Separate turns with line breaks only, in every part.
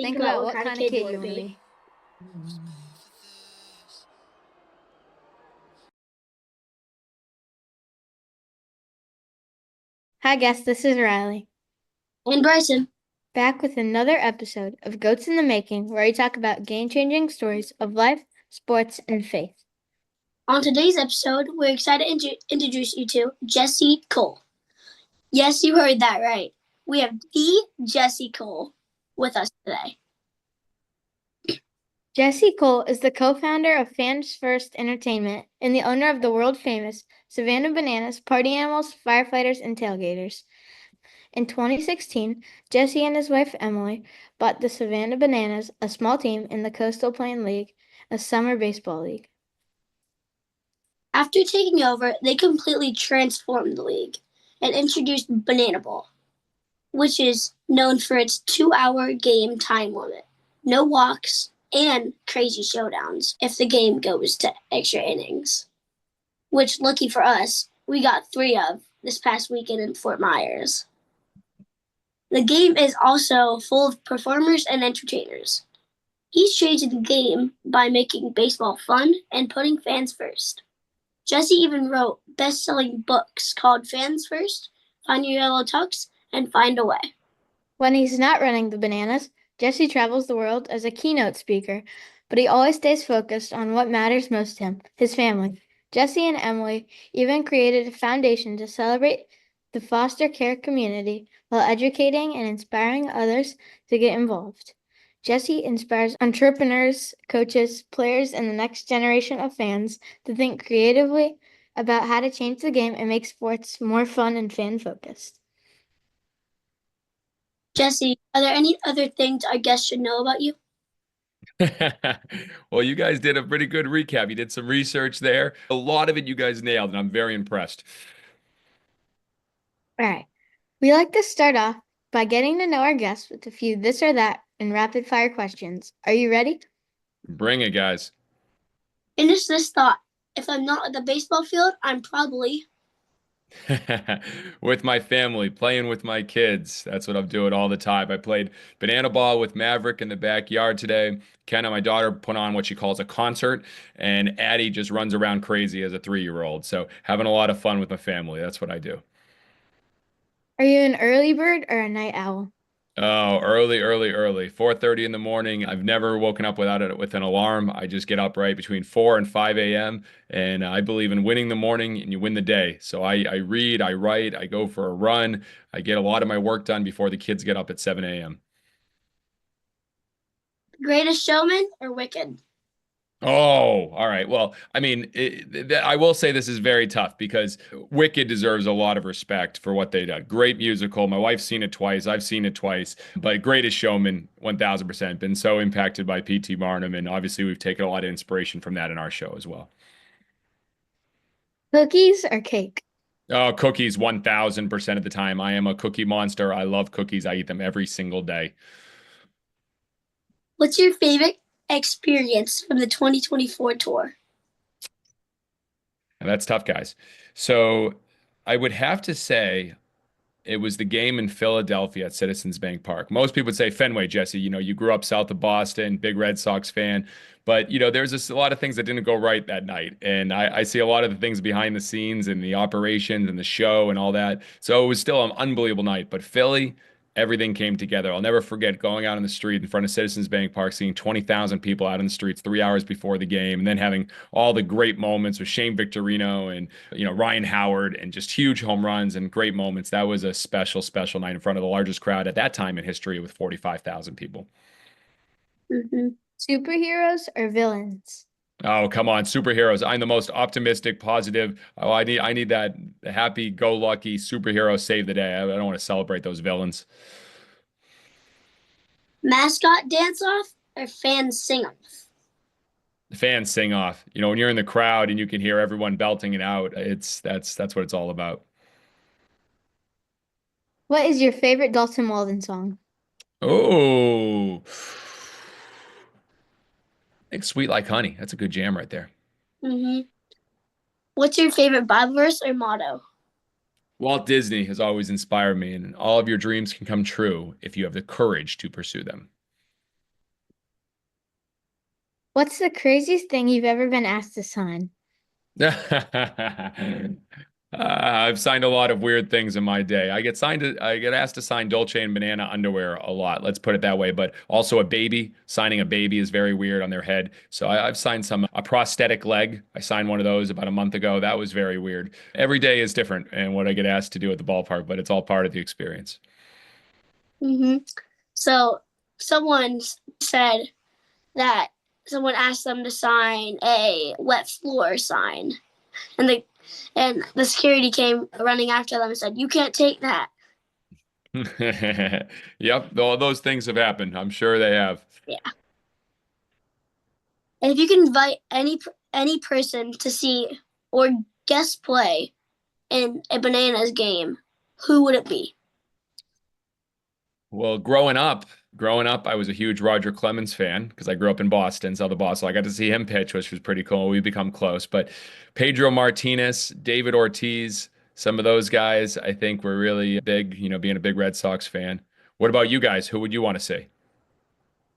Think about what kind of kid you want to be. Hi, guests. This is Riley.
And Brycen.
Back with another episode of Goats in the Making, where we talk about game-changing stories of life, sports, and faith.
On today's episode, we're excited to introduce you to Jesse Cole. Yes, you heard that right. We have the Jesse Cole with us today.
Jesse Cole is the co-founder of Fans First Entertainment and the owner of the world-famous Savannah Bananas, party animals, firefighters, and tailgaters. In 2016, Jesse and his wife Emily bought the Savannah Bananas, a small team in the Coastal Plain League, a summer baseball league.
After taking over, they completely transformed the league and introduced Banana Ball, which is known for its 2-hour game time limit, no walks, and crazy showdowns if the game goes to extra innings. Which, lucky for us, we got 3 of this past weekend in Fort Myers. The game is also full of performers and entertainers. He's changed the game by making baseball fun and putting fans first. Jesse even wrote best-selling books called Fans First, Find Your Yellow Tux, and Find a Way.
When he's not running the Bananas, Jesse travels the world as a keynote speaker, but he always stays focused on what matters most to him, his family. Jesse and Emily even created a foundation to celebrate the foster care community while educating and inspiring others to get involved. Jesse inspires entrepreneurs, coaches, players, and the next generation of fans to think creatively about how to change the game and make sports more fun and fan-focused.
Jesse, are there any other things our guests should know about you?
Well, you guys did a pretty good recap. You did some research there. A lot of it you guys nailed, and I'm very impressed.
All right. We like to start off by getting to know our guests with a few this or that and rapid fire questions. Are you ready?
Bring it, guys.
Finish this thought. If I'm not at the baseball field, I'm probably
With my family, playing with my kids. That's what I'm doing all the time. I played banana ball with Maverick in the backyard today. Kenna, my daughter, put on what she calls a concert, and Addie just runs around crazy as a 3-year-old. So having a lot of fun with my family. That's what I do.
Are you an early bird or a night owl?
Oh, early, early, early. 4:30 in the morning. I've never woken up without it with an alarm. I just get up right between 4 and 5 a.m. And I believe in winning the morning and you win the day. So I read, I write, I go for a run. I get a lot of my work done before the kids get up at 7 a.m.
Greatest Showman or Wicked.
Oh, all right. Well, I mean, I will say this is very tough because Wicked deserves a lot of respect for what they did. Great musical. My wife's seen it twice. I've seen it twice. But Greatest Showman, 1000%, been so impacted by P.T. Barnum. And obviously, we've taken a lot of inspiration from that in our show as well.
Cookies or cake?
Oh, cookies, 1000% of the time. I am a cookie monster. I love cookies. I eat them every single day.
What's your favorite experience from the 2024 tour?
And that's tough, guys. So I would have to say it was the game in Philadelphia at Citizens Bank Park. Most people would say Fenway, Jesse. You know, you grew up south of Boston, big Red Sox fan. But, you know, there's just a lot of things that didn't go right that night. And I see a lot of the things behind the scenes and the operations and the show and all that. So it was still an unbelievable night. But Philly, everything came together. I'll never forget going out on the street in front of Citizens Bank Park, seeing 20,000 people out in the streets 3 hours before the game, and then having all the great moments with Shane Victorino and, you know, Ryan Howard and just huge home runs and great moments. That was a special, special night in front of the largest crowd at that time in history with 45,000 people.
Mm-hmm.
Superheroes or villains?
Oh, come on, superheroes. I'm the most optimistic, positive. Oh, I need that happy-go-lucky superhero save the day. I don't want to celebrate those villains.
Mascot dance-off or fan sing-off?
The fans sing off. You know, when you're in the crowd and you can hear everyone belting it out, that's what it's all about.
What is your favorite Dalton Walden song?
Oh, I think Sweet Like Honey. That's a good jam right there.
Mm-hmm. What's your favorite Bible verse or motto?
Walt Disney has always inspired me, and all of your dreams can come true if you have the courage to pursue them.
What's the craziest thing you've ever been asked to sign?
I've signed a lot of weird things in my day. I get asked to sign Dolce and Banana underwear a lot. Let's put it that way. But also signing a baby is very weird on their head. So I've signed a prosthetic leg. I signed one of those about a month ago. That was very weird. Every day is different and what I get asked to do at the ballpark, but it's all part of the experience.
Mm-hmm. So someone said that someone asked them to sign a wet floor sign, and the security came running after them and said, "You can't take that."
Yep, all those things have happened. I'm sure they have.
Yeah. And if you can invite any person to see or guest play in a Bananas game, who would it be?
Well, growing up, I was a huge Roger Clemens fan because I grew up in Boston, south of Boston. I got to see him pitch, which was pretty cool. We become close. But Pedro Martinez, David Ortiz, some of those guys, I think were really big, being a big Red Sox fan. What about you guys? Who would you want to see?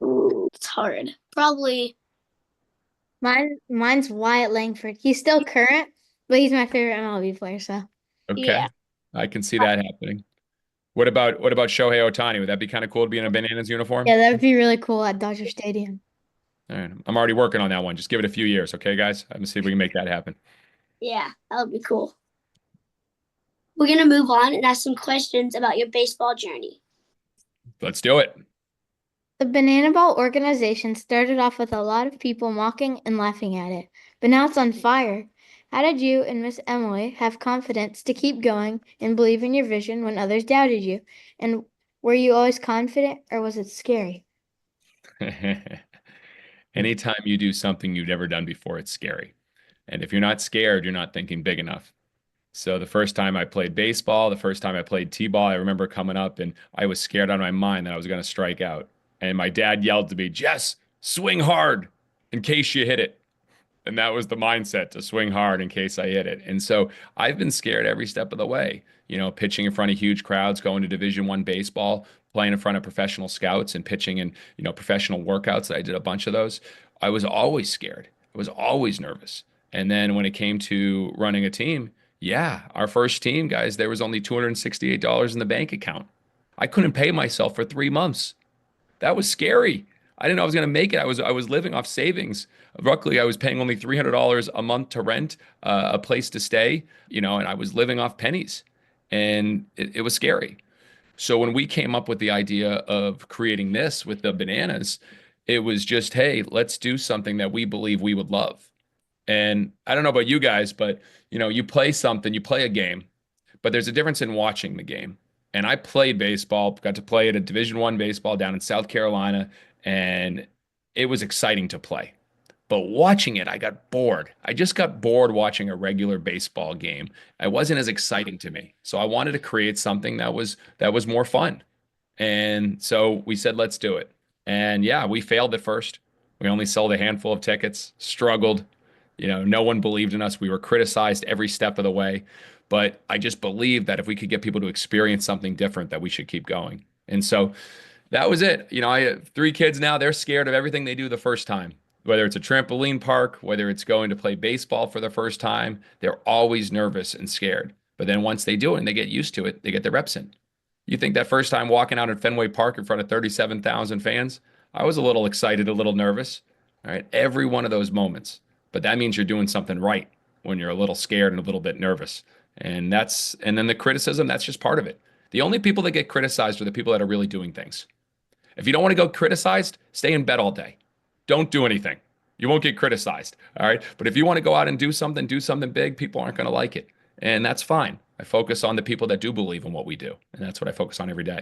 Ooh, it's hard. Probably.
Mine's Wyatt Langford. He's still current, but he's my favorite MLB player, so
Yeah.
Okay. I can see that happening. What about Shohei Ohtani? Would that be kind of cool to be in a Bananas uniform?
yeah, that would be really cool at Dodger Stadium.
All right. I'm already working on that one. Just give it a few years, okay, guys? I'm gonna see if we can make that happen.
Yeah, that would be cool. We're going to move on and ask some questions about your baseball journey.
Let's do it.
The Banana Ball organization started off with a lot of people mocking and laughing at it, but now it's on fire. How did you and Miss Emily have confidence to keep going and believe in your vision when others doubted you? And were you always confident or was it scary?
Anytime you do something you've never done before, it's scary. And if you're not scared, you're not thinking big enough. So the first time I played baseball, the first time I played t-ball, I remember coming up and I was scared out of my mind that I was going to strike out. And my dad yelled to me, "Jess, swing hard in case you hit it." And that was the mindset, to swing hard in case I hit it. And so I've been scared every step of the way, pitching in front of huge crowds, going to Division I baseball, playing in front of professional scouts and pitching in, professional workouts. I did a bunch of those. I was always scared. I was always nervous. And then when it came to running a team, yeah, our first team, guys, there was only $268 in the bank account. I couldn't pay myself for 3 months. That was scary. I didn't know I was going to make it. I was living off savings. Luckily, I was paying only $300 a month to rent a place to stay, and I was living off pennies, and it was scary. So when we came up with the idea of creating this with the bananas, it was just, hey, let's do something that we believe we would love. And I don't know about you guys, but you play something, you play a game, but there's a difference in watching the game. And I played baseball, got to play at a Division I baseball down in South Carolina, and it was exciting to play. But watching it, I got bored. I just got bored watching a regular baseball game. It wasn't as exciting to me. So I wanted to create something that was more fun. And so we said, let's do it. And yeah, we failed at first. We only sold a handful of tickets, struggled. No one believed in us. We were criticized every step of the way. But I just believed that if we could get people to experience something different, that we should keep going. And so that was it. I have 3 kids now. They're scared of everything they do the first time, whether it's a trampoline park, whether it's going to play baseball for the first time. They're always nervous and scared. But then once they do it and they get used to it, they get their reps in. You think that first time walking out at Fenway Park in front of 37,000 fans, I was a little excited, a little nervous. All right. Every one of those moments. But that means you're doing something right when you're a little scared and a little bit nervous. And then the criticism, that's just part of it. The only people that get criticized are the people that are really doing things. If you don't want to go criticized, stay in bed all day. Don't do anything. You won't get criticized. All right. But if you want to go out and do something big, people aren't going to like it. And that's fine. I focus on the people that do believe in what we do. And that's what I focus on every day.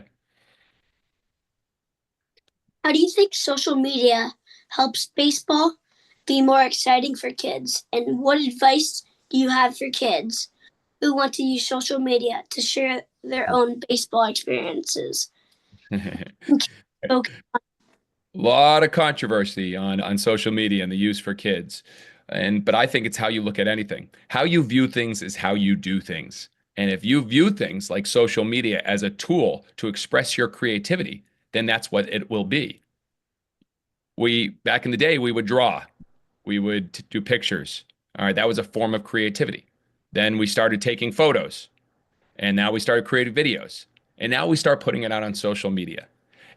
How do you think social media helps baseball be more exciting for kids? And what advice do you have for kids who want to use social media to share their own baseball experiences? Okay.
A lot of controversy on social media and the use for kids. But I think it's how you look at anything. How you view things is how you do things. And if you view things like social media as a tool to express your creativity, then that's what it will be. Back in the day, we would draw, we would do pictures. All right, that was a form of creativity. Then we started taking photos, and now we started creating videos, and now we start putting it out on social media.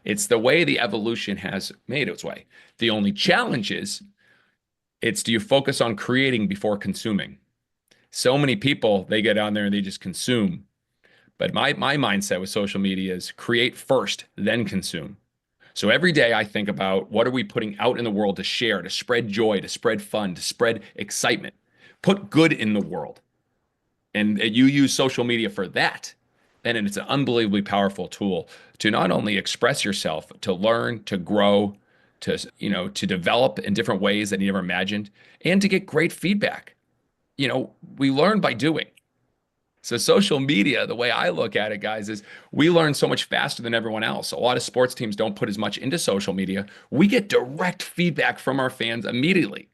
It's the way the evolution has made its way. The only challenge is, do you focus on creating before consuming? So many people, they get on there and they just consume. But my mindset with social media is create first, then consume. So every day I think about what are we putting out in the world to share, to spread joy, to spread fun, to spread excitement. Put good in the world. And you use social media for that. And it's an unbelievably powerful tool to not only express yourself, to learn, to grow, to develop in different ways that you never imagined, and to get great feedback. We learn by doing. So social media, the way I look at it, guys, is we learn so much faster than everyone else. A lot of sports teams don't put as much into social media. We get direct feedback from our fans immediately.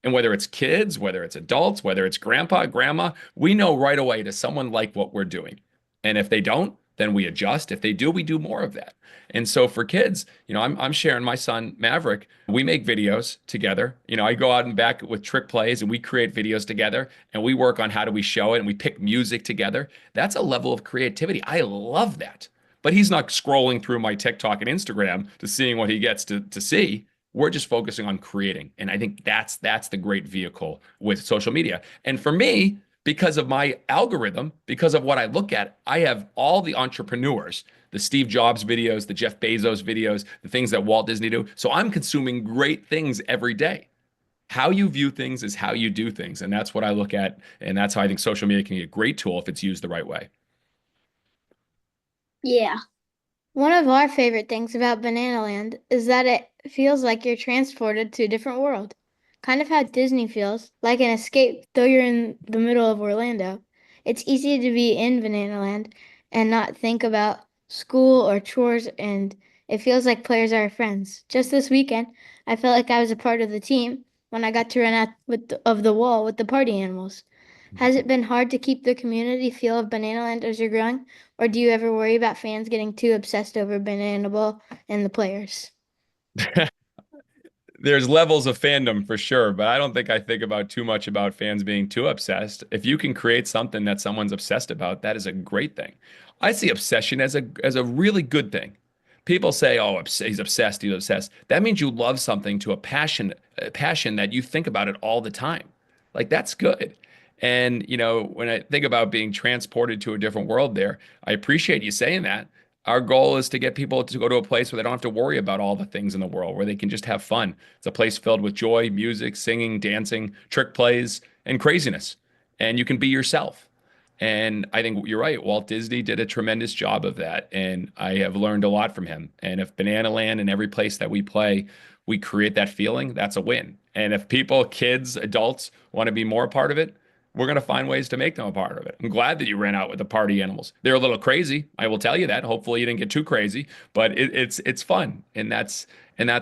And whether it's kids, whether it's adults, whether it's grandpa, grandma, we know right away, does someone like what we're doing? And if they don't, then we adjust. If they do, we do more of that. And so for kids, I'm sharing my son Maverick. We make videos together. I go out and back with trick plays and we create videos together and we work on how do we show it and we pick music together. That's a level of creativity. I love that. But he's not scrolling through my TikTok and Instagram to seeing what he gets to see. We're just focusing on creating. And I think that's the great vehicle with social media. And for me, because of my algorithm, because of what I look at, I have all the entrepreneurs, the Steve Jobs videos, the Jeff Bezos videos, the things that Walt Disney do. So I'm consuming great things every day. How you view things is how you do things. And that's what I look at. And that's how I think social media can be a great tool if it's used the right way.
Yeah.
One of our favorite things about Banana Land is that it feels like you're transported to a different world. Kind of how Disney feels, like an escape, though you're in the middle of Orlando. It's easy to be in Banana Land and not think about school or chores, and it feels like players are friends. Just this weekend, I felt like I was a part of the team when I got to run out of the wall with the party animals. Has it been hard to keep the community feel of Banana Land as you're growing? Or do you ever worry about fans getting too obsessed over Banana Ball and the players?
There's levels of fandom for sure, but I don't think I think about too much about fans being too obsessed. If you can create something that someone's obsessed about, that is a great thing. I see obsession as a really good thing. People say, "Oh, he's obsessed, he's obsessed." That means you love something to a passion that you think about it all the time. Like that's good. And when I think about being transported to a different world there, I appreciate you saying that. Our goal is to get people to go to a place where they don't have to worry about all the things in the world, where they can just have fun. It's a place filled with joy, music, singing, dancing, trick plays, and craziness. And you can be yourself. And I think you're right. Walt Disney did a tremendous job of that. And I have learned a lot from him. And if Banana Land and every place that we play, we create that feeling, that's a win. And if people, kids, adults want to be more a part of it, we're going to find ways to make them a part of it. I'm glad that you ran out with the party animals. They're a little crazy. I will tell you that. Hopefully you didn't get too crazy, but it's fun. And that's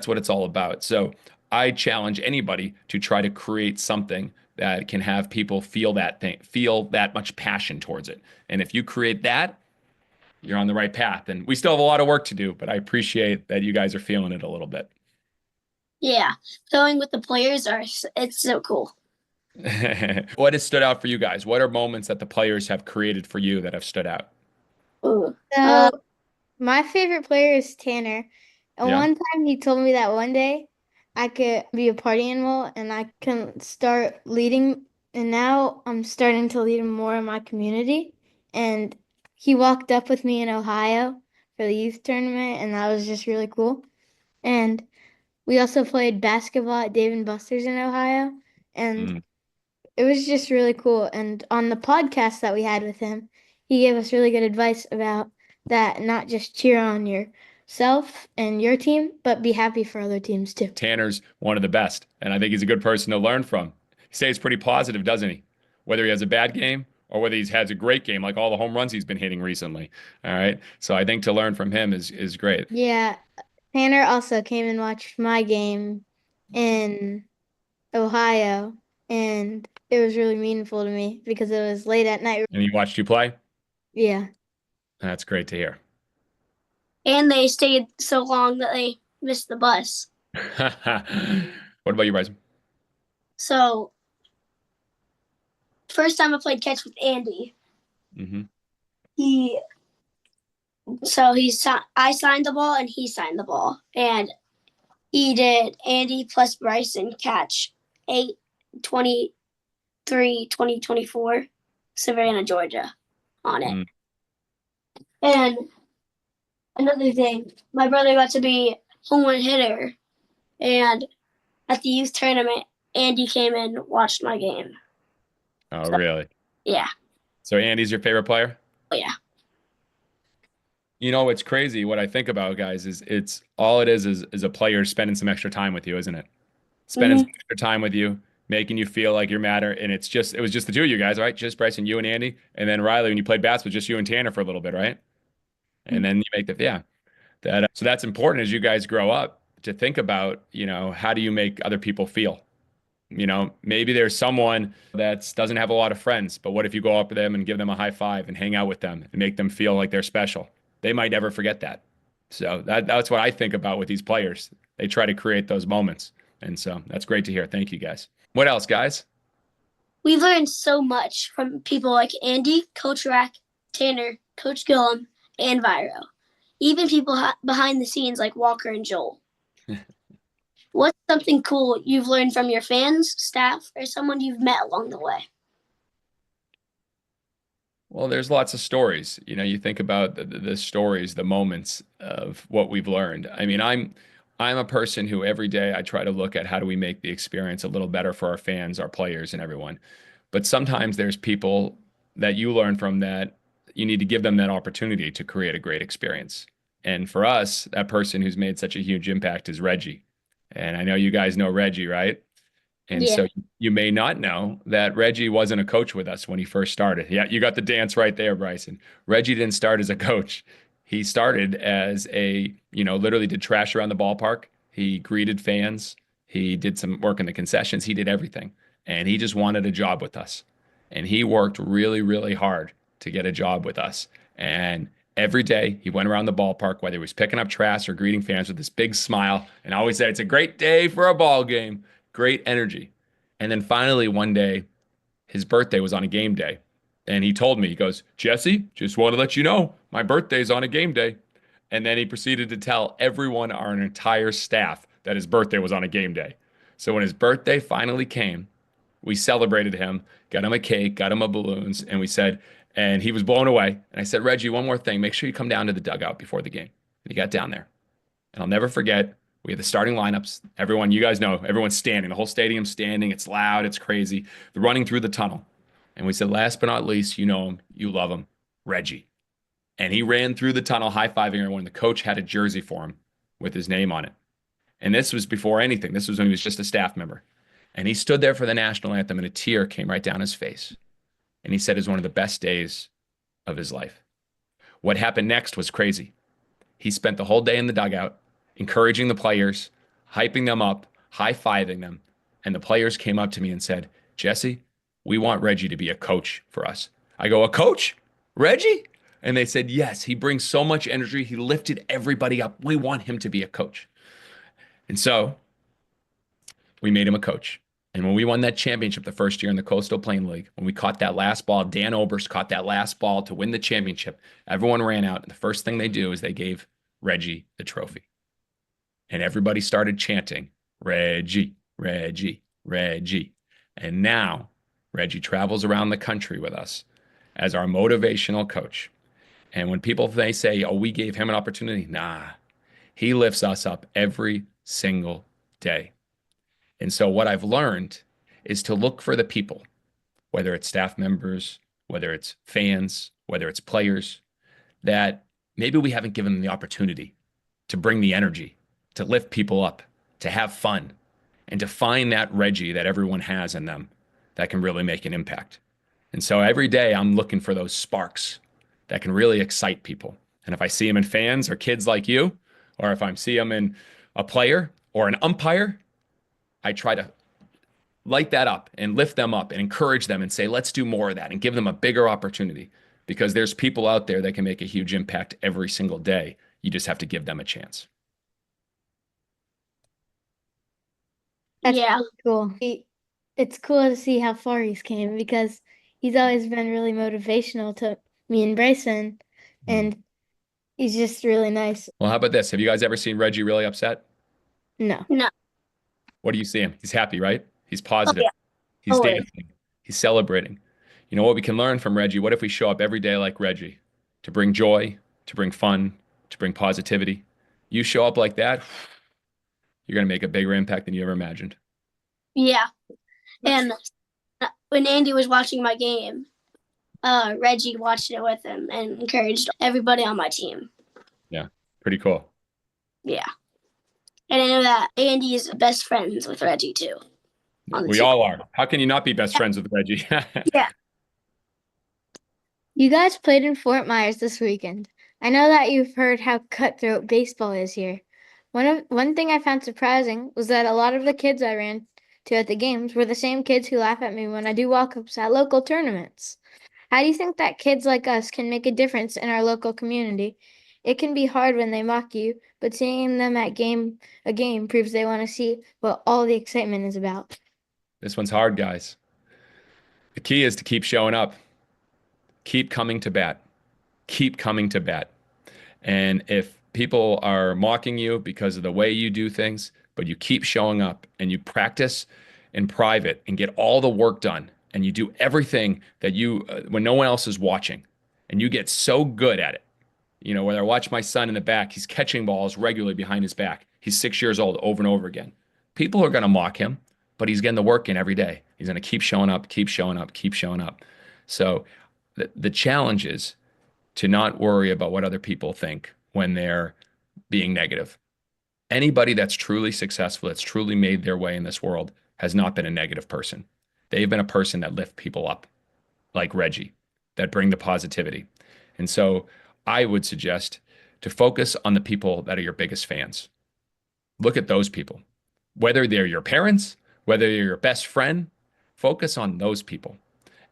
what it's all about. So I challenge anybody to try to create something that can have people feel that thing, feel that much passion towards it. And if you create that, you're on the right path. And we still have a lot of work to do, but I appreciate that you guys are feeling it a little bit.
Yeah. Going with the players it's so cool.
What has stood out for you guys? What are moments that the players have created for you that have stood out?
Ooh.
So, my favorite player is Tanner. And
Yeah.
one time he told me that one day I could be a party animal and I can start leading. And now I'm starting to lead more in my community. And he walked up with me in Ohio for the youth tournament, and that was just really cool. And we also played basketball at Dave and Buster's in Ohio. And
Mm.
it was just really cool. And on the podcast that we had with him, he gave us really good advice about that, not just cheer on yourself and your team, but be happy for other teams too.
Tanner's one of the best, and I think he's a good person to learn from. He stays pretty positive, doesn't he? Whether he has a bad game or whether he's has a great game, like all the home runs he's been hitting recently. All right. So I think to learn from him is great.
Yeah, Tanner also came and watched my game in Ohio, and it was really meaningful to me because it was late at night.
And he watched you play?
Yeah.
That's great to hear.
And they stayed so long that they missed the bus.
What about you, Bryson?
So first time I played catch with Andy,
Hmm.
he so I signed the ball and he signed the ball, and he did Andy plus Bryson catch 8/23/2024, Savannah, Georgia, on it.
Mm.
And another thing, my brother got to be home run hitter, and at the youth tournament, Andy came and watched my game.
Oh,
So
really?
yeah,
So Andy's your favorite player?
oh yeah.
You know, it's crazy. What I think about, guys, is it's all it is a player spending some extra time with you, isn't it? Spending some
Mm-hmm.
extra time with you, making you feel like you matter. And it was just the two of you guys, right? Just Bryson, you and Andy, and then Riley when you played bats with just you and Tanner for a little bit, right? And then you make the yeah. So that's important as you guys grow up to think about, how do you make other people feel? Maybe there's someone that doesn't have a lot of friends, but what if you go up to them and give them a high five and hang out with them and make them feel like they're special? They might never forget that. So that's what I think about with these players. They try to create those moments. And so that's great to hear. Thank you, guys. What else, guys?
We've learned so much from people like Andy, Coach Rack, Tanner, Coach Gillum, and Viro. Even people behind the scenes like Walker and Joel. What's something cool you've learned from your fans, staff, or someone you've met along the way?
Well, there's lots of stories. You think about the stories, the moments of what we've learned. I mean, I'm a person who every day I try to look at how do we make the experience a little better for our fans, our players, and everyone. But sometimes there's people that you learn from that you need to give them that opportunity to create a great experience. And for us, that person who's made such a huge impact is Reggie. And I know you guys know Reggie, right? And
Yeah.
so you may not know that Reggie wasn't a coach with us when he first started. Yeah, you got the dance right there, Bryson. Reggie didn't start as a coach. He started as literally did trash around the ballpark. He greeted fans. He did some work in the concessions. He did everything. And he just wanted a job with us. And he worked really, really hard to get a job with us. And every day he went around the ballpark, whether he was picking up trash or greeting fans with this big smile, and always said, "It's a great day for a ball game." Great energy. And then finally, one day, his birthday was on a game day. And he told me, he goes, "Jesse, just want to let you know, my birthday's on a game day." And then he proceeded to tell everyone, our entire staff, that his birthday was on a game day. So when his birthday finally came, we celebrated him, got him a cake, got him a balloons, and we said, and he was blown away. And I said, "Reggie, one more thing. Make sure you come down to the dugout before the game." And he got down there. And I'll never forget, we had the starting lineups. Everyone, you guys know, everyone's standing. The whole stadium's standing. It's loud. It's crazy. They're running through the tunnel. And we said, last but not least, you know him. You love him. Reggie. And he ran through the tunnel, high-fiving everyone. The coach had a jersey for him with his name on it. And this was before anything. This was when he was just a staff member. And he stood there for the national anthem, and a tear came right down his face. And he said it was one of the best days of his life. What happened next was crazy. He spent the whole day in the dugout, encouraging the players, hyping them up, high fiving them. And the players came up to me and said, "Jesse, we want Reggie to be a coach for us." I go, "A coach? Reggie?" And they said, "Yes, he brings so much energy. He lifted everybody up. We want him to be a coach." And so we made him a coach. And when we won that championship the first year in the Coastal Plain League, when we caught that last ball, Dan Oberst caught that last ball to win the championship, everyone ran out. And the first thing they do is they gave Reggie the trophy. And everybody started chanting, "Reggie, Reggie, Reggie." And now Reggie travels around the country with us as our motivational coach. And when people they say, "Oh, we gave him an opportunity," nah, he lifts us up every single day. And so what I've learned is to look for the people, whether it's staff members, whether it's fans, whether it's players, that maybe we haven't given them the opportunity to bring the energy, to lift people up, to have fun, and to find that Reggie that everyone has in them that can really make an impact. And so every day I'm looking for those sparks that can really excite people. And if I see them in fans or kids like you, or if I see them in a player or an umpire, I try to light that up and lift them up and encourage them and say, let's do more of that and give them a bigger opportunity because there's people out there that can make a huge impact every single day. You just have to give them a chance.
That's
Yeah.
really cool. It's cool to see how far he's came because he's always been really motivational to me and Brycen, and he's just really nice.
Well, how about this? Have you guys ever seen Reggie really upset?
No.
No.
What do you see him? He's happy, right? He's
Oh
positive.
yeah.
He's
Always.
dancing. He's celebrating. You know what we can learn from Reggie? What if we show up every day like Reggie to bring joy, to bring fun, to bring positivity? You show up like that, you're going to make a bigger impact than you ever imagined.
Yeah. And when Andy was watching my game, Reggie watched it with him and encouraged everybody on my team.
Yeah, pretty cool.
Yeah. And I know that Andy is best friends with Reggie too on the
We
team.
all are. How can you not be best friends with Reggie?
Yeah.
You guys played in Fort Myers this weekend. I know that you've heard how cutthroat baseball is here. One thing I found surprising was that a lot of the kids I ran to at the games were the same kids who laugh at me when I do walk-ups at local tournaments. How do you think that kids like us can make a difference in our local community? It can be hard when they mock you, but seeing them at a game proves they want to see what all the excitement is about.
This one's hard, guys. The key is to keep showing up, keep coming to bat, keep coming to bat. And if people are mocking you because of the way you do things, but you keep showing up and you practice in private and get all the work done and you do everything that when no one else is watching and you get so good at it. You know, whether I watch my son in the back, he's catching balls regularly behind his back. He's 6 years old over and over again. People are going to mock him, but he's getting the work in every day. He's going to keep showing up, keep showing up, keep showing up. So the challenge is to not worry about what other people think when they're being negative. Anybody that's truly successful, that's truly made their way in this world, has not been a negative person. They've been a person that lift people up, like Reggie, that bring the positivity. And so I would suggest to focus on the people that are your biggest fans. Look at those people, whether they're your parents, whether they're your best friend, focus on those people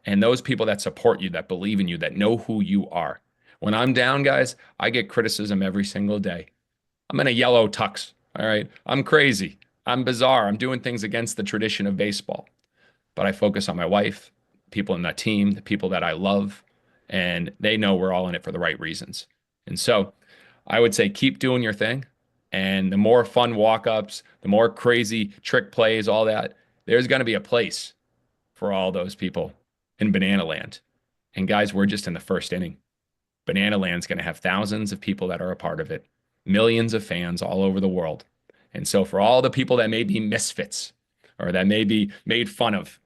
and those people that support you, that believe in you, that know who you are. When I'm down, guys, I get criticism every single day. I'm in a yellow tux. All right. I'm crazy. I'm bizarre. I'm doing things against the tradition of baseball. But I focus on my wife, people in that team, the people that I love, and they know we're all in it for the right reasons. And so I would say keep doing your thing. And the more fun walk ups, the more crazy trick plays, all that, there's going to be a place for all those people in Banana Land. And guys, we're just in the first inning. Banana Land's going to have thousands of people that are a part of it, millions of fans all over the world. And so for all the people that may be misfits or that may be made fun of,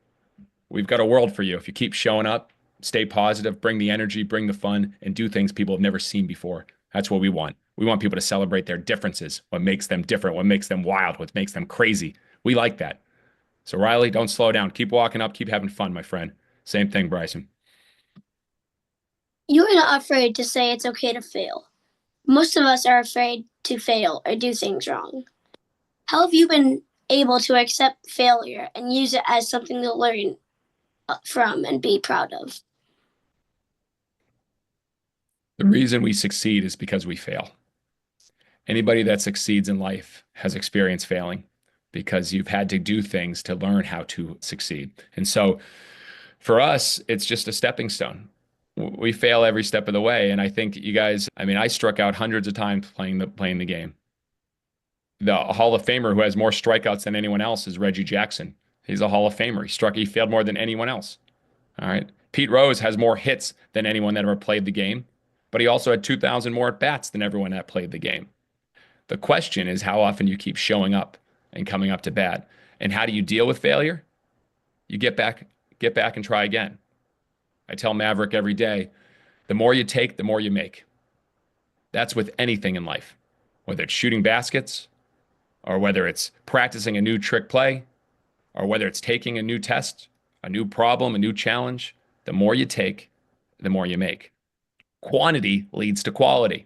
we've got a world for you. If you keep showing up, stay positive, bring the energy, bring the fun, and do things people have never seen before. That's what we want. We want people to celebrate their differences, what makes them different, what makes them wild, what makes them crazy. We like that. So, Riley, don't slow down. Keep walking up, keep having fun, my friend. Same thing, Brycen.
You're not afraid to say it's okay to fail. Most of us are afraid to fail or do things wrong. How have you been able to accept failure and use it as something to learn from and be proud of?
The reason we succeed is because we fail. Anybody that succeeds in life has experienced failing because you've had to do things to learn how to succeed. And so for us, it's just a stepping stone. We fail every step of the way. And I think you guys, I mean, I struck out hundreds of times playing the game. The Hall of Famer who has more strikeouts than anyone else is Reggie Jackson. He's a Hall of Famer. He failed more than anyone else. All right. Pete Rose has more hits than anyone that ever played the game, but he also had 2,000 more at bats than everyone that played the game. The question is how often you keep showing up and coming up to bat. And how do you deal with failure? You get back and try again. I tell Maverick every day, the more you take, the more you make. That's with anything in life, whether it's shooting baskets or whether it's practicing a new trick play or whether it's taking a new test, a new problem, a new challenge. The more you take, the more you make. Quantity leads to quality.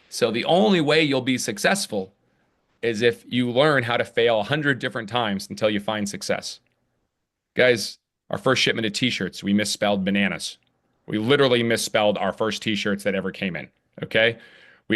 So the only way you'll be successful is if you learn how to fail 100 different times until you find success. Guys, our first shipment of t-shirts, we misspelled bananas. We literally misspelled our first t-shirts that ever came in. Okay.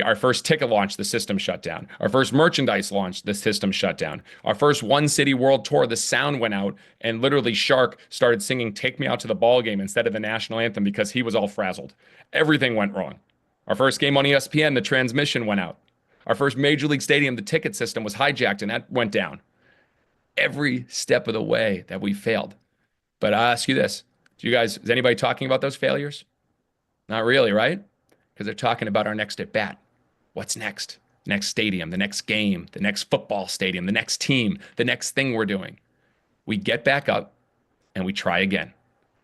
Our first ticket launch, the system shut down. Our first merchandise launch, the system shut down. Our first one city world tour, the sound went out, and literally Shark started singing "Take Me Out to the Ball Game" instead of the national anthem because he was all frazzled. Everything went wrong. Our first game on ESPN, the transmission went out. Our first Major League Stadium, the ticket system was hijacked and that went down. Every step of the way that we failed. But I ask you this, is anybody talking about those failures? Not really, right? Because they're talking about our next at bat. What's next? Next stadium, the next game, the next football stadium, the next team, the next thing we're doing. We get back up and we try again.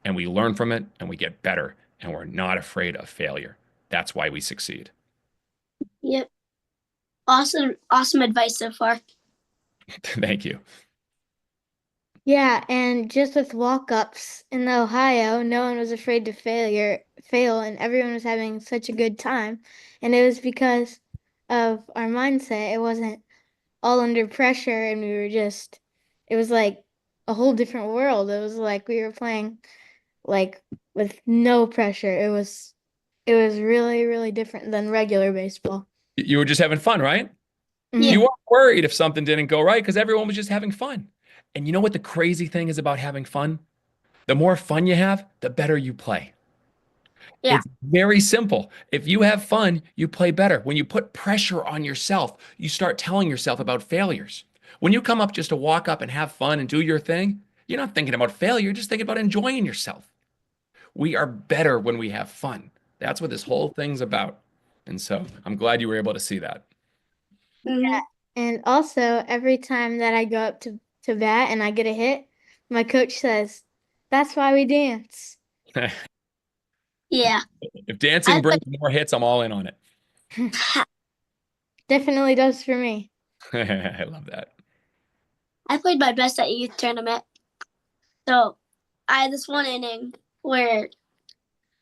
And we learn from it and we get better. And we're not afraid of failure. That's why we succeed.
Yep. Awesome advice so far.
Thank you.
Yeah, and just with walk-ups in Ohio, no one was afraid to fail, and everyone was having such a good time. And it was because of our mindset. It wasn't all under pressure, and it was like a whole different world. It was like we were playing like with no pressure. It was really, really different than regular baseball.
You were just having fun, right?
Yeah.
You weren't worried if something didn't go right because everyone was just having fun. And you know what the crazy thing is about having fun? The more fun you have, the better you play.
Yeah.
It's very simple. If you have fun, you play better. When you put pressure on yourself, you start telling yourself about failures. When you come up just to walk up and have fun and do your thing, you're not thinking about failure, you're just thinking about enjoying yourself. We are better when we have fun. That's what this whole thing's about. And so I'm glad you were able to see that.
Mhm.
And also, every time that I go up to bat and I get a hit, my coach says, "That's why we dance."
Yeah.
If dancing
I
brings more hits, I'm all in on it.
Definitely does for me.
I love that.
I played my best at youth tournament. So I had this one inning where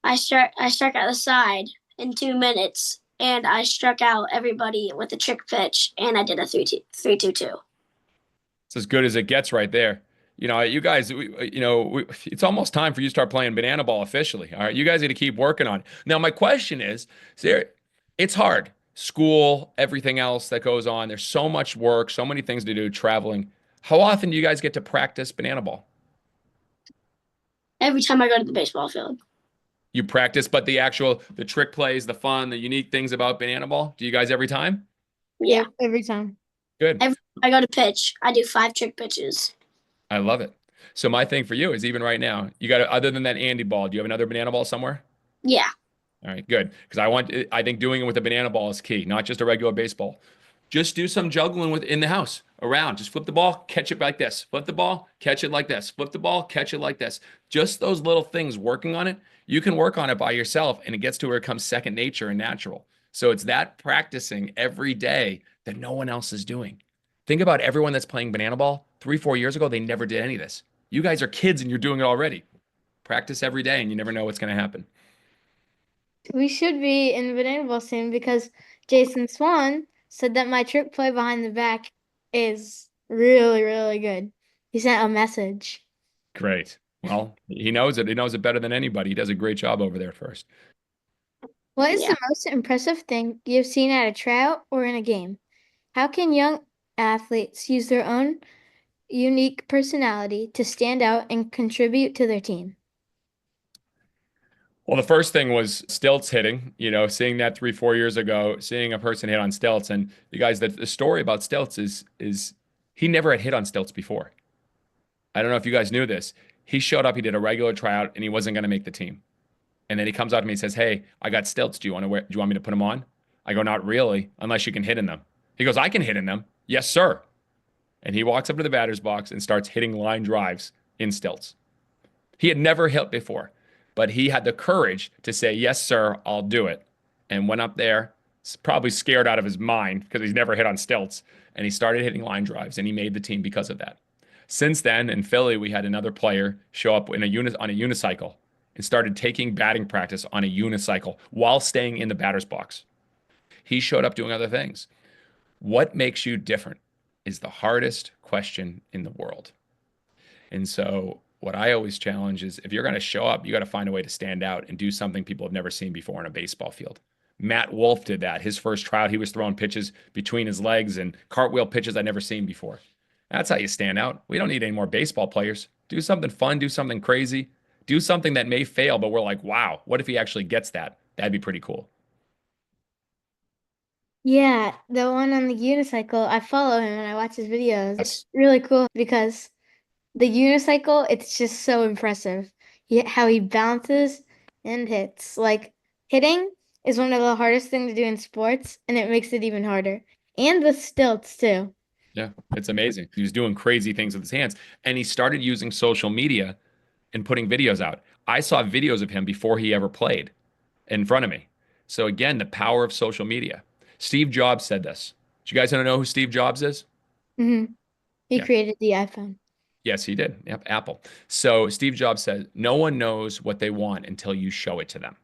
I struck out the side in 2 minutes, and I struck out everybody with a trick pitch, and I did a 3-2-2.
It's as good as it gets right there. You guys, it's almost time for you to start playing banana ball officially. All right, you guys need to keep working on it. Now, my question is, it's hard. School, everything else that goes on. There's so much work, so many things to do, traveling. How often do you guys get to practice banana ball?
Every time I go to the baseball field.
You practice, but the trick plays, the fun, the unique things about banana ball, do you guys every time?
Yeah.
Every time.
Good.
Every time I go to pitch, I do 5 trick pitches.
I love it. So my thing for you is even right now, you got other than that Andy ball, do you have another banana ball somewhere?
Yeah.
All right, good. Because I think doing it with a banana ball is key, not just a regular baseball. Just do some juggling with in the house around. Just flip the ball, catch it like this. Flip the ball, catch it like this. Flip the ball, catch it like this. Just those little things working on it. You can work on it by yourself and it gets to where it comes second nature and natural. So it's that practicing every day that no one else is doing. Think about everyone that's playing banana ball 3, 4 years ago. They never did any of this. You guys are kids and you're doing it already. Practice every day and you never know what's going to happen.
We should be in banana ball soon because Jason Swan said that my trick play behind the back is really, really good. He sent a message.
Great. Well, he knows it. He knows it better than anybody. He does a great job over there first.
What is
Yeah.
the most impressive thing you've seen at a tryout or in a game? How can young athletes use their own unique personality to stand out and contribute to their team?
Well, the first thing was stilts hitting, seeing that 3, 4 years ago, seeing a person hit on stilts. And you guys, the story about stilts is he never had hit on stilts before. I don't know if you guys knew this. He showed up, he did a regular tryout, and he wasn't going to make the team. And then he comes out to me and says, "Hey, I got stilts. Do you want me to put them on?" I go, "Not really, unless you can hit in them." He goes, "I can hit in them." "Yes, sir." And he walks up to the batter's box and starts hitting line drives in stilts. He had never hit before, but he had the courage to say, "Yes, sir, I'll do it." And went up there, probably scared out of his mind because he's never hit on stilts. And he started hitting line drives and he made the team because of that. Since then, in Philly, we had another player show up on a unicycle and started taking batting practice on a unicycle while staying in the batter's box. He showed up doing other things. What makes you different is the hardest question in the world. And so what I always challenge is if you're going to show up, you got to find a way to stand out and do something people have never seen before on a baseball field. Matt Wolf did that. His first tryout, he was throwing pitches between his legs and cartwheel pitches I'd never seen before. That's how you stand out. We don't need any more baseball players. Do something fun, do something crazy, do something that may fail, but we're like, wow, what if he actually gets that? That'd be pretty cool.
Yeah, the one on the unicycle, I follow him and I watch his videos. It's
Yes.
really cool because the unicycle, it's just so impressive. How he bounces and hits. Like hitting is one of the hardest things to do in sports, and it makes it even harder. And with stilts too.
Yeah, it's amazing. He was doing crazy things with his hands, and he started using social media and putting videos out. I saw videos of him before he ever played in front of me. So again, the power of social media. Steve Jobs said this. Do you guys want to know who Steve Jobs is?
Hmm. He
Yeah.
created the iPhone.
Yes, he did. Yep, Apple. So Steve Jobs said, "No one knows what they want until you show it to them."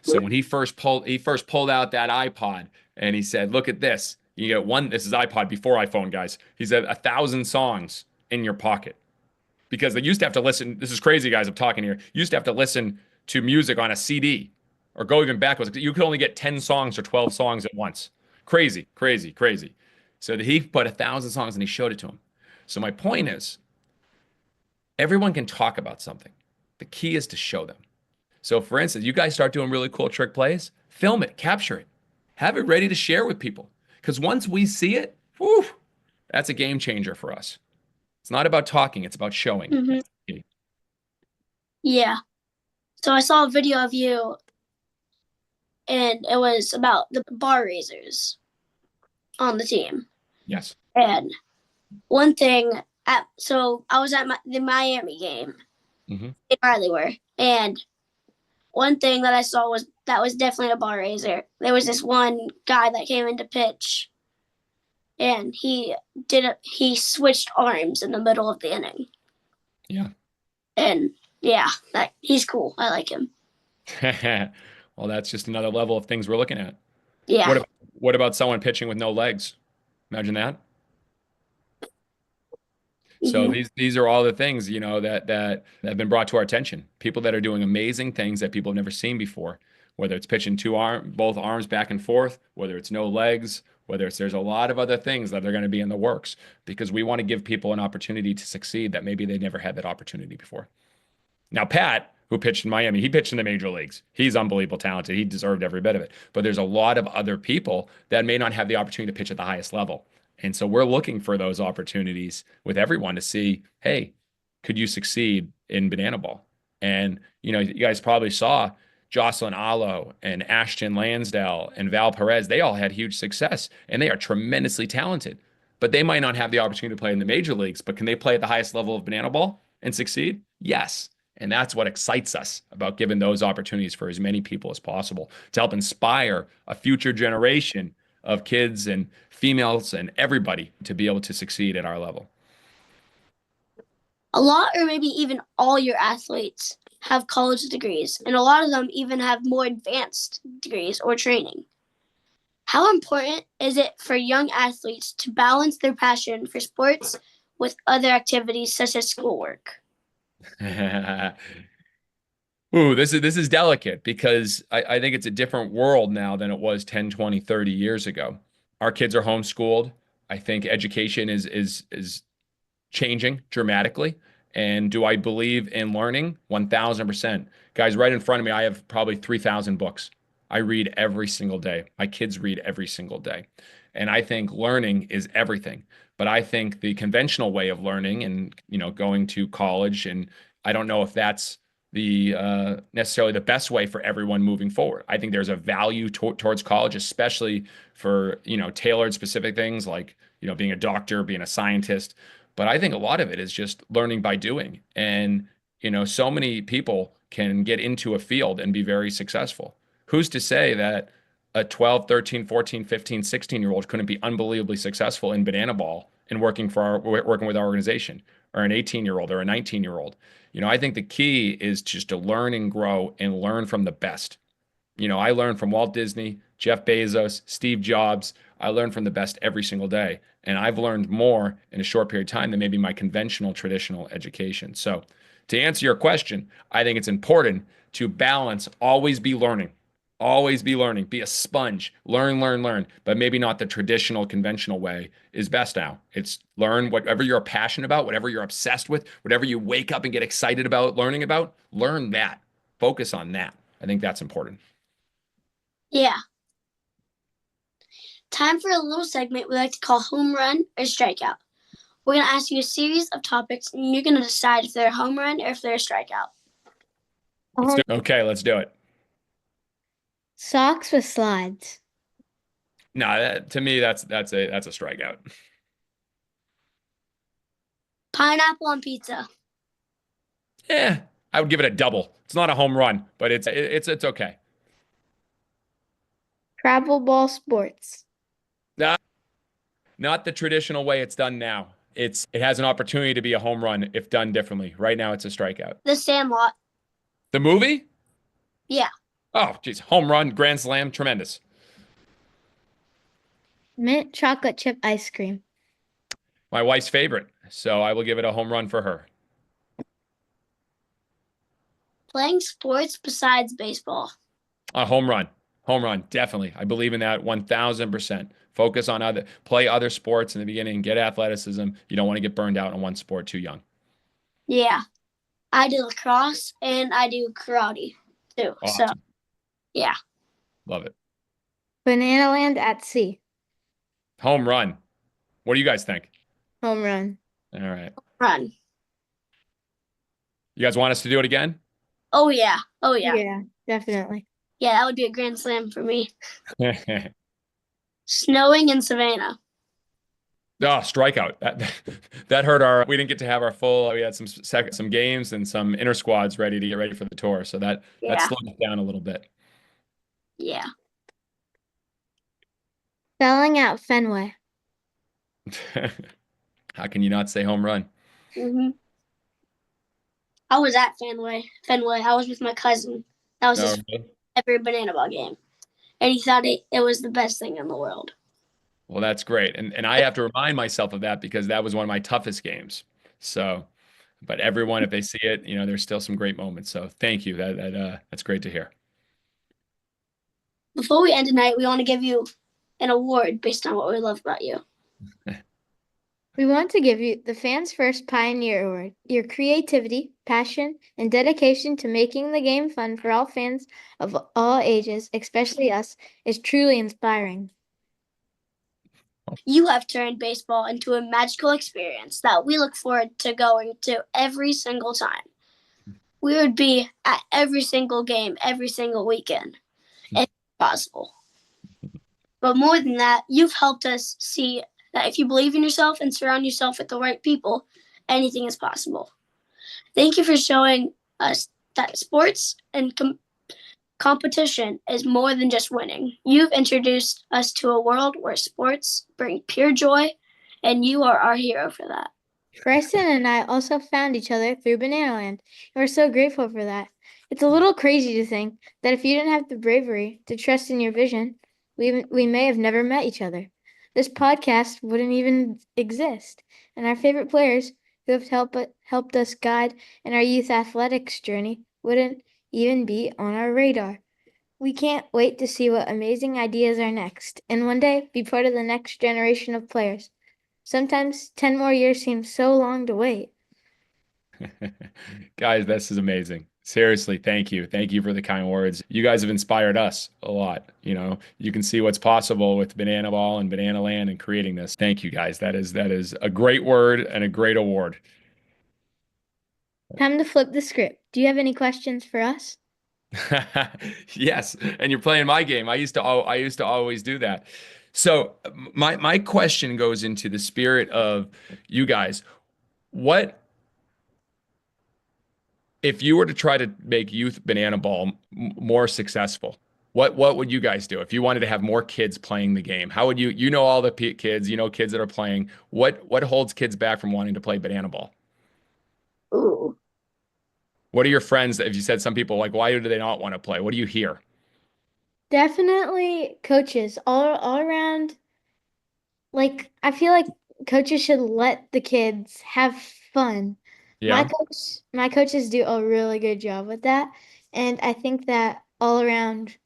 So when he first pulled out that iPod and he said, "Look at this. You get one. This is iPod before iPhone, guys." He said, 1,000 songs in your pocket because they used to have to listen. This is crazy, guys. I'm talking here. You used to have to listen to music on a CD or go even backwards. You could only get 10 songs or 12 songs at once. Crazy, crazy, crazy. So that he put 1,000 songs and he showed it to him. So my point is, everyone can talk about something. The key is to show them. So, for instance, you guys start doing really cool trick plays, film it, capture it, have it ready to share with people. Because once we see it, whew, that's a game changer for us. It's not about talking, it's about showing.
Hmm.
That's the key.
Yeah. So I saw a video of you, and it was about the bar raisers on the team.
Yes.
And one thing, so I was at the Miami game,
Hmm.
in Riley were, and one thing that I saw was that was definitely a bar raiser. There was this one guy that came into pitch, and he switched arms in the middle of the inning,
Yeah.
and yeah, that he's cool. I like him.
Well, that's just another level of things we're looking at.
Yeah.
What about someone pitching with no legs? Imagine that. So
Hmm.
these are all the things, that have been brought to our attention. People that are doing amazing things that people have never seen before, whether it's pitching both arms back and forth, whether it's no legs, there's a lot of other things that are going to be in the works because we want to give people an opportunity to succeed that maybe they never had that opportunity before. Now, Pat, who pitched in Miami, he pitched in the major leagues. He's unbelievable talented. He deserved every bit of it. But there's a lot of other people that may not have the opportunity to pitch at the highest level. And so we're looking for those opportunities with everyone to see, hey, could you succeed in banana ball? And, you guys probably saw Jocelyn Alo and Ashton Lansdale and Val Perez. They all had huge success and they are tremendously talented. But they might not have the opportunity to play in the major leagues, but can they play at the highest level of banana ball and succeed? Yes. And that's what excites us about giving those opportunities for as many people as possible to help inspire a future generation of kids and females and everybody to be able to succeed at our level.
A lot, or maybe even all your athletes have college degrees, and a lot of them even have more advanced degrees or training. How important is it for young athletes to balance their passion for sports with other activities such as schoolwork?
Ooh, this is delicate because I think it's a different world now than it was 10, 20, 30 years ago. Our kids are homeschooled. I think education is changing dramatically. And do I believe in learning? 1,000%. Guys, right in front of me, I have probably 3,000 books. I read every single day. My kids read every single day. And I think learning is everything. But I think the conventional way of learning and, going to college, and I don't know if that's the necessarily the best way for everyone moving forward. I think there's a value towards college, especially for, tailored specific things like, being a doctor, being a scientist. But I think a lot of it is just learning by doing. And, so many people can get into a field and be very successful. Who's to say that a 12, 13, 14, 15, 16-year-old couldn't be unbelievably successful in banana ball and working with our organization, or an 18-year-old or a 19-year-old? I think the key is just to learn and grow and learn from the best. I learned from Walt Disney, Jeff Bezos, Steve Jobs. I learn from the best every single day. And I've learned more in a short period of time than maybe my conventional traditional education. So to answer your question, I think it's important to balance, always be learning. Always be learning. Be a sponge. Learn, learn, learn. But maybe not the traditional, conventional way is best now. It's learn whatever you're passionate about, whatever you're obsessed with, whatever you wake up and get excited about learning about, learn that. Focus on that. I think that's important.
Yeah. Time for a little segment we like to call home run or strikeout. We're going to ask you a series of topics, and you're going to decide if they're a home run or if they're a strikeout.
Okay, let's do it.
Socks with slides.
No, to me, that's a strikeout.
Pineapple on pizza.
Yeah, I would give it a double. It's not a home run, but it's okay.
Travel ball sports.
Not the traditional way it's done now. It has an opportunity to be a home run if done differently. Right now, it's a strikeout.
The Sandlot.
The movie?
Yeah.
Oh, geez, home run, grand slam, tremendous.
Mint chocolate chip ice cream.
My wife's favorite, so I will give it a home run for her.
Playing sports besides baseball.
A home run, definitely. I believe in that 1000%. Focus on play other sports in the beginning, get athleticism. You don't want to get burned out on one sport too young.
Yeah. I do lacrosse and I do karate too.
Awesome.
So, yeah.
Love it.
Banana land at sea.
Home run. What do you guys think?
Home run.
All right.
Run.
You guys want us to do it again?
Oh, yeah. Oh, yeah.
Yeah, definitely.
Yeah, that would be a grand slam for me. Snowing in Savannah.
Oh, strikeout. That hurt our. We didn't get to have our full. We had some games and some inter squads ready to get ready for the tour, so that slowed us down a little bit.
Yeah.
Selling out Fenway.
How can you not say home run?
Mm-hmm. I was at Fenway. I was with my cousin. That was his every banana ball game, and he thought it was the best thing in the world.
Well, that's great, and I have to remind myself of that because that was one of my toughest games. So, but everyone, if they see it, there's still some great moments. So, thank you. That's great to hear.
Before we end tonight, we want to give you an award based on what we love about you.
We want to give you the Fans First Pioneer Award. Your creativity, passion, and dedication to making the game fun for all fans of all ages, especially us, is truly inspiring.
You have turned baseball into a magical experience that we look forward to going to every single time. We would be at every single game, every single weekend, if possible. But more than that, you've helped us see that if you believe in yourself and surround yourself with the right people, anything is possible. Thank you for showing us that sports and competition is more than just winning. You've introduced us to a world where sports bring pure joy, and you are our hero for that.
Brycen and I also found each other through Banana Land, and we're so grateful for that. It's a little crazy to think that if you didn't have the bravery to trust in your vision, we may have never met each other. This podcast wouldn't even exist, and our favorite players who have helped us guide in our youth athletics journey wouldn't even be on our radar. We can't wait to see what amazing ideas are next, and one day be part of the next generation of players. Sometimes 10 more years seems so long to wait.
Guys, this is amazing. Seriously, thank you. Thank you for the kind words. You guys have inspired us a lot. You can see what's possible with Banana Ball and Banana Land and creating this. Thank you, guys. That is a great word and a great award.
Time to flip the script. Do you have any questions for us?
Yes, and you're playing my game. I used to always do that. So my question goes into the spirit of you guys. What if you were to try to make youth banana ball more successful? What would you guys do if you wanted to have more kids playing the game? How would you know all the kids, kids that are playing. What holds kids back from wanting to play banana ball?
Ooh.
What are your friends, if you said some people like, why do they not want to play? What do you hear?
Definitely coaches all around. Like, I feel like coaches should let the kids have fun.
Yeah.
My coaches do a really good job with that. And I think that all around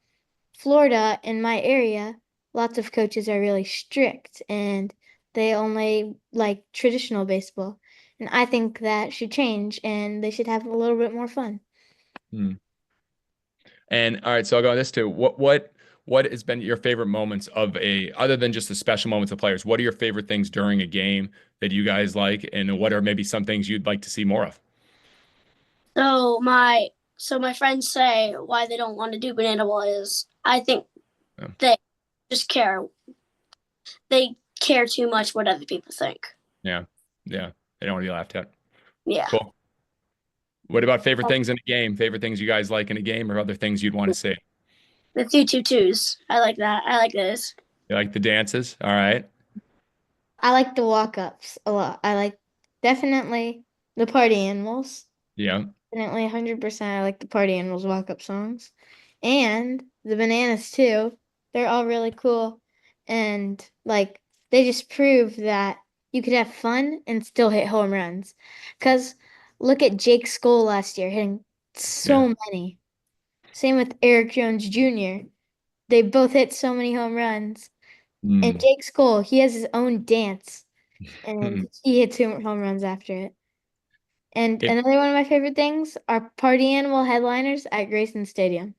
Florida, in my area, lots of coaches are really strict and they only like traditional baseball. And I think that should change and they should have a little bit more fun.
Hmm. And all right, so I'll go on this too. What has been your favorite moments of a other than just the special moments of players? What are your favorite things during a game that you guys like, and what are maybe some things you'd like to see more of?
So my friends say why they don't want to do banana ball is I think
Yeah,
they just care. They care too much what other people think.
yeah, yeah. They don't want to be laughed at.
Yeah.
Cool. What about favorite things in a game? Favorite things you guys like in a game, or other things you'd want to see?
The 3-2-2s. I like that. I like those.
You like the dances? All right.
I like the walk-ups a lot. I like definitely the party animals.
Yeah.
Definitely 100% I like the party animals walk-up songs. And the bananas too. They're all really cool. And like they just prove that you could have fun and still hit home runs. Because look at Jake Skoll last year hitting
Yeah.
so many. Same with Eric Jones Jr. They both hit so many home runs. And
Mm.
Jake Skoll, he has his own dance and he hits home runs after it. And
It,
another one of my favorite things are party animal headliners at Grayson Stadium.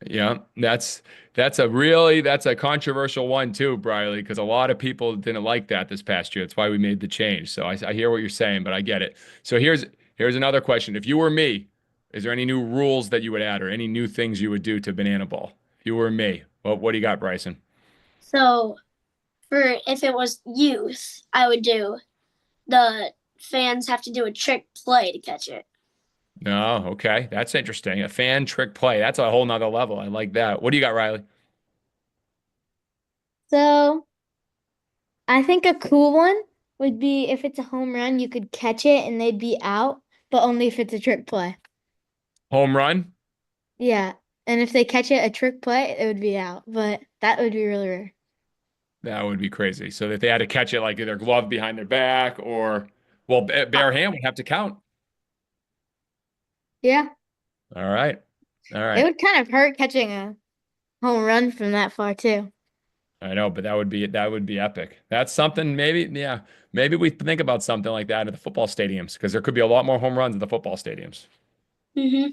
yeah, that's a controversial one too, Briley, because a lot of people didn't like that this past year. That's why we made the change. So I hear what you're saying, but I get it. So here's another question. If you were me, is there any new rules that you would add or any new things you would do to Banana Ball? If you were me, what do you got, Bryson?
So for if it was youth, I would do the fans have to do a trick play to catch it.
No, okay. That's interesting. A fan trick play. That's a whole nother level. I like that. What do you got, Riley?
So I think a cool one would be if it's a home run, you could catch it and they'd be out, but only if it's a trick play.
Home run?
Yeah. And if they catch it a trick play, it would be out, but that would be really rare.
That would be crazy. So that they had to catch it like either glove behind their back or, well,
Uh,
bare hand would have to count.
yeah.
All right. All
It
right.
would kind of hurt catching a home run from that far too.
I know, but that would be epic. That's something maybe, yeah, maybe we think about something like that at the football stadiums because there could be a lot more home runs at the football stadiums.
Mm-hmm.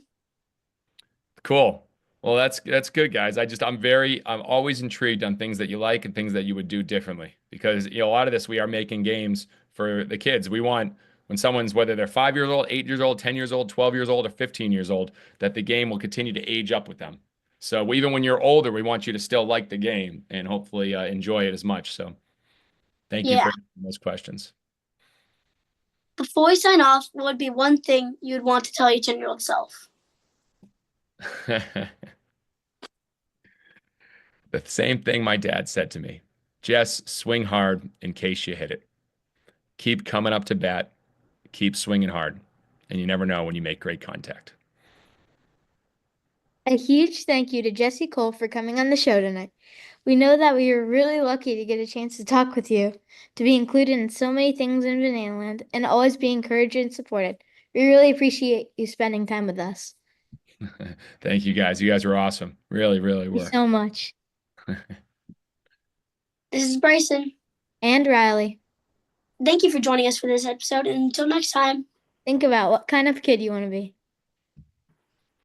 Cool. Well, that's good, guys. I'm always intrigued on things that you like and things that you would do differently because a lot of this we are making games for the kids. We want when someone's whether they're 5 years old, 8 years old, 10 years old, 12 years old, or 15 years old, that the game will continue to age up with them. So even when you're older, we want you to still like the game and hopefully enjoy it as much. So thank you
Yeah.
for answering those questions.
Before we sign off, what would be one thing you'd want to tell your 10-year-old self?
The same thing my dad said to me. Jess, swing hard in case you hit it. Keep coming up to bat. Keep swinging hard. And you never know when you make great contact.
A huge thank you to Jesse Cole for coming on the show tonight. We know that we were really lucky to get a chance to talk with you, to be included in so many things in Banana Land, and always be encouraged and supported. We really appreciate you spending time with us.
Thank you guys. You guys were awesome. Really, really
Thank you
were.
so much.
This is Bryson.
And Riley,
Thank you for joining us for this episode, and until next time.
think about what kind of kid you want to be.